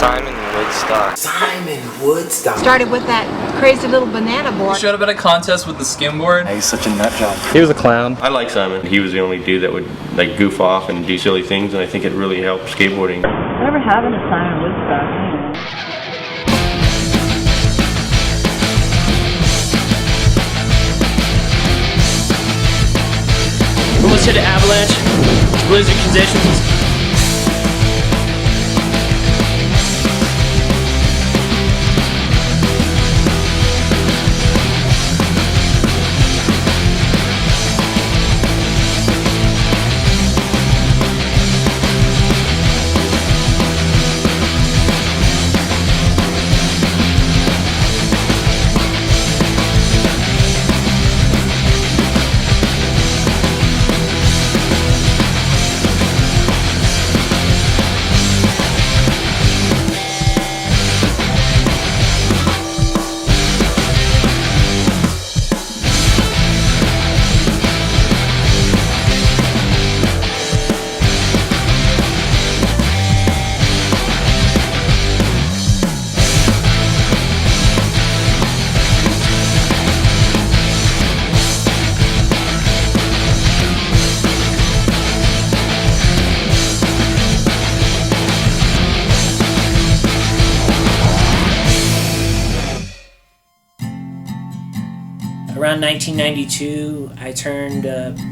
Simon Woodstock. Simon Woodstock. Started with that crazy little banana board. Showed up at a contest with the skimboard. He's such a nut job. He was a clown. I like Simon. He was the only dude that would like goof off and do silly things, and I think it really helped skateboarding. Whatever happened to Simon Woodstock anyway? Almost hit an avalanche, blizzard conditions. Around 1992, I turned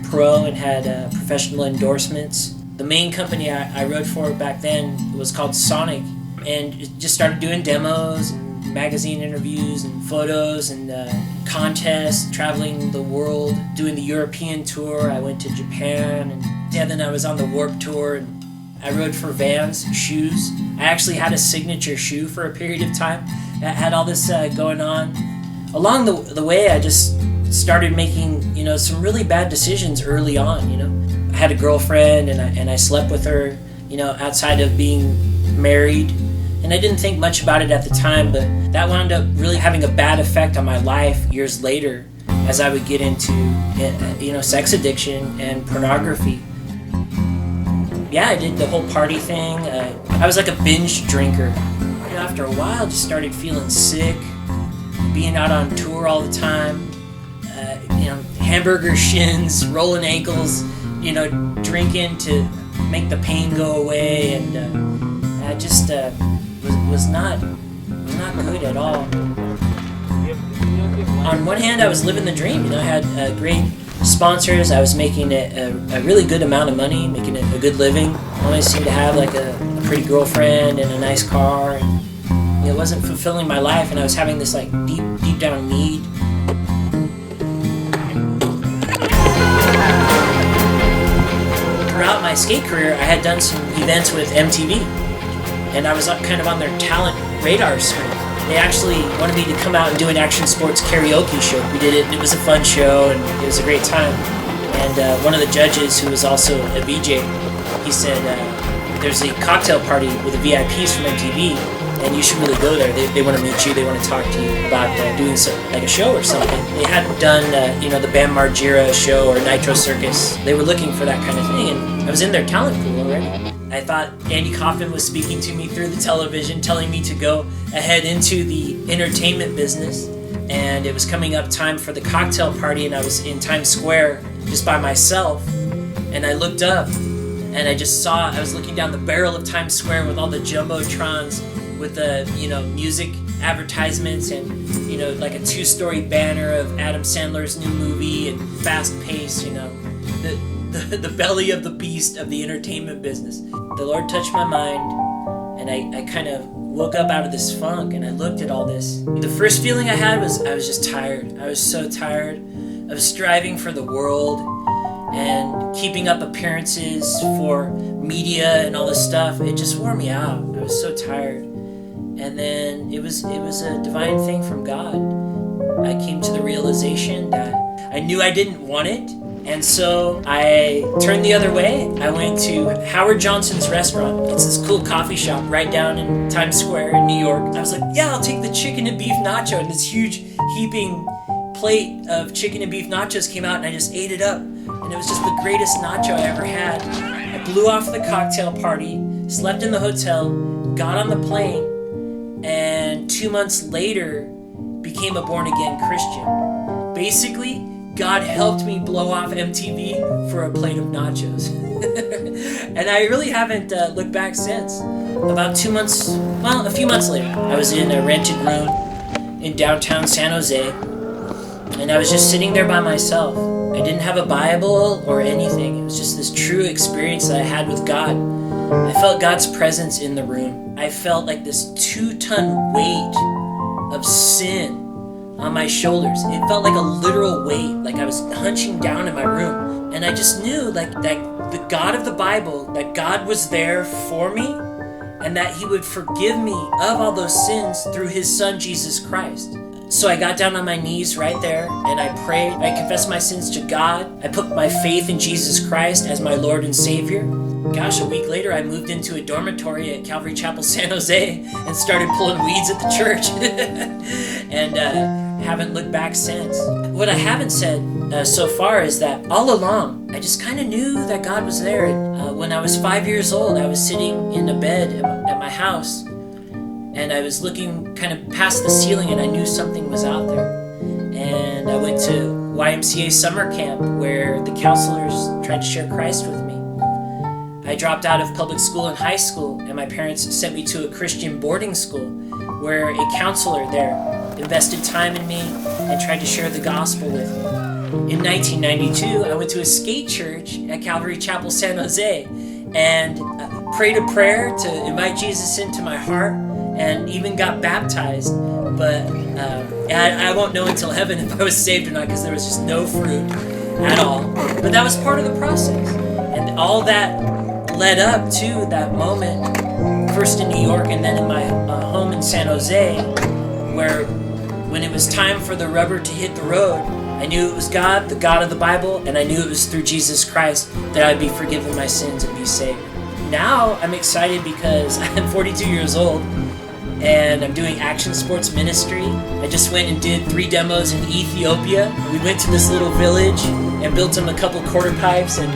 pro and had professional endorsements. The main company I rode for back then was called Sonic, and just started doing demos and magazine interviews and photos and contests, traveling the world, doing the European tour. I went to Japan, and then I was on the Warped Tour, and I rode for Vans shoes. I actually had a signature shoe for a period of time. I had all this going on. Along the way, I just started making, some really bad decisions early on, I had a girlfriend and I slept with her, outside of being married. And I didn't think much about it at the time, but that wound up really having a bad effect on my life years later as I would get into, sex addiction and pornography. Yeah, I did the whole party thing. I was like a binge drinker. After a while, just started feeling sick. Being out on tour all the time, hamburger shins, rolling ankles, drinking to make the pain go away, and I just was not good at all. On one hand, I was living the dream. I had great sponsors. I was making a really good amount of money, making a good living. I always seemed to have like a pretty girlfriend and a nice car. And, it wasn't fulfilling my life, and I was having this like deep down need. Throughout my skate career, I had done some events with MTV, and I was kind of on their talent radar screen. They actually wanted me to come out and do an action sports karaoke show. We did it, and it was a fun show, and it was a great time. And one of the judges, who was also a VJ, he said, there's a cocktail party with the VIPs from MTV, and you should really go there. They want to meet you. They want to talk to you about doing like a show or something. They hadn't done, the Bam Margera show or Nitro Circus. They were looking for that kind of thing, and I was in their talent pool already. I thought Andy Kaufman was speaking to me through the television, telling me to go ahead into the entertainment business, and it was coming up time for the cocktail party, and I was in Times Square just by myself, and I looked up, and I just saw, I was looking down the barrel of Times Square with all the jumbotrons, with the music advertisements and like a 2-story banner of Adam Sandler's new movie and fast pace, the belly of the beast of the entertainment business. The Lord touched my mind, and I kind of woke up out of this funk, and I looked at all this. The first feeling I had was I was just tired. I was so tired of striving for the world and keeping up appearances for media and all this stuff. It just wore me out. I was so tired. And then it was a divine thing from God. I came to the realization that I knew I didn't want it, and so I turned the other way. I went to Howard Johnson's restaurant. It's this cool coffee shop right down in Times Square in New York. I was like, yeah, I'll take the chicken and beef nacho. And this huge heaping plate of chicken and beef nachos came out, and I just ate it up. And it was just the greatest nacho I ever had. I blew off the cocktail party, slept in the hotel, got on the plane, and 2 months later became a born-again Christian. Basically, God helped me blow off MTV for a plate of nachos. And I really haven't looked back since. About a few months later, I was in a rented room in downtown San Jose, and I was just sitting there by myself. I didn't have a Bible or anything. It was just this true experience that I had with God. I felt God's presence in the room. I felt like this 2-ton weight of sin on my shoulders. It felt like a literal weight, like I was hunching down in my room. And I just knew that the God of the Bible, that God was there for me, and that he would forgive me of all those sins through his son, Jesus Christ. So I got down on my knees right there, and I prayed. I confessed my sins to God. I put my faith in Jesus Christ as my Lord and Savior. Gosh, a week later, I moved into a dormitory at Calvary Chapel, San Jose, and started pulling weeds at the church. And haven't looked back since. What I haven't said so far is that all along, I just kind of knew that God was there. When I was 5 years old, I was sitting in a bed at my house, and I was looking kind of past the ceiling, and I knew something was out there. And I went to YMCA summer camp where the counselors tried to share Christ with me. I dropped out of public school and high school, and my parents sent me to a Christian boarding school where a counselor there invested time in me and tried to share the gospel with me. In 1992, I went to a skate church at Calvary Chapel, San Jose, and prayed a prayer to invite Jesus into my heart, and even got baptized. But I won't know until heaven if I was saved or not, because there was just no fruit at all. But that was part of the process. And all that led up to that moment, first in New York and then in my home in San Jose, where when it was time for the rubber to hit the road, I knew it was God, the God of the Bible, and I knew it was through Jesus Christ that I'd be forgiven my sins and be saved. Now I'm excited because I'm 42 years old, and I'm doing action sports ministry. I just went and did 3 demos in Ethiopia. We went to this little village and built them a couple quarter pipes, and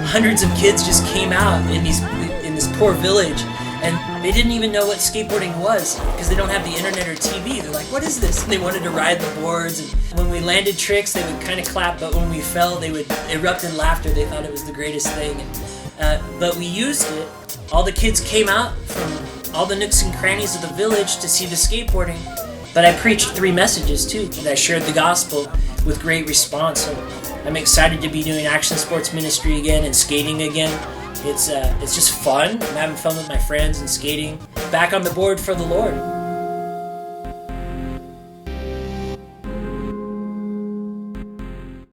hundreds of kids just came out in this poor village, and they didn't even know what skateboarding was because they don't have the internet or TV. They're like, what is this? And they wanted to ride the boards, and when we landed tricks, they would kind of clap, but when we fell, they would erupt in laughter. They thought it was the greatest thing. But we used it. All the kids came out from all the nooks and crannies of the village to see the skateboarding. But I preached 3 messages too, and I shared the gospel with great response. So I'm excited to be doing action sports ministry again and skating again. It's just fun. I'm having fun with my friends and skating. Back on the board for the Lord.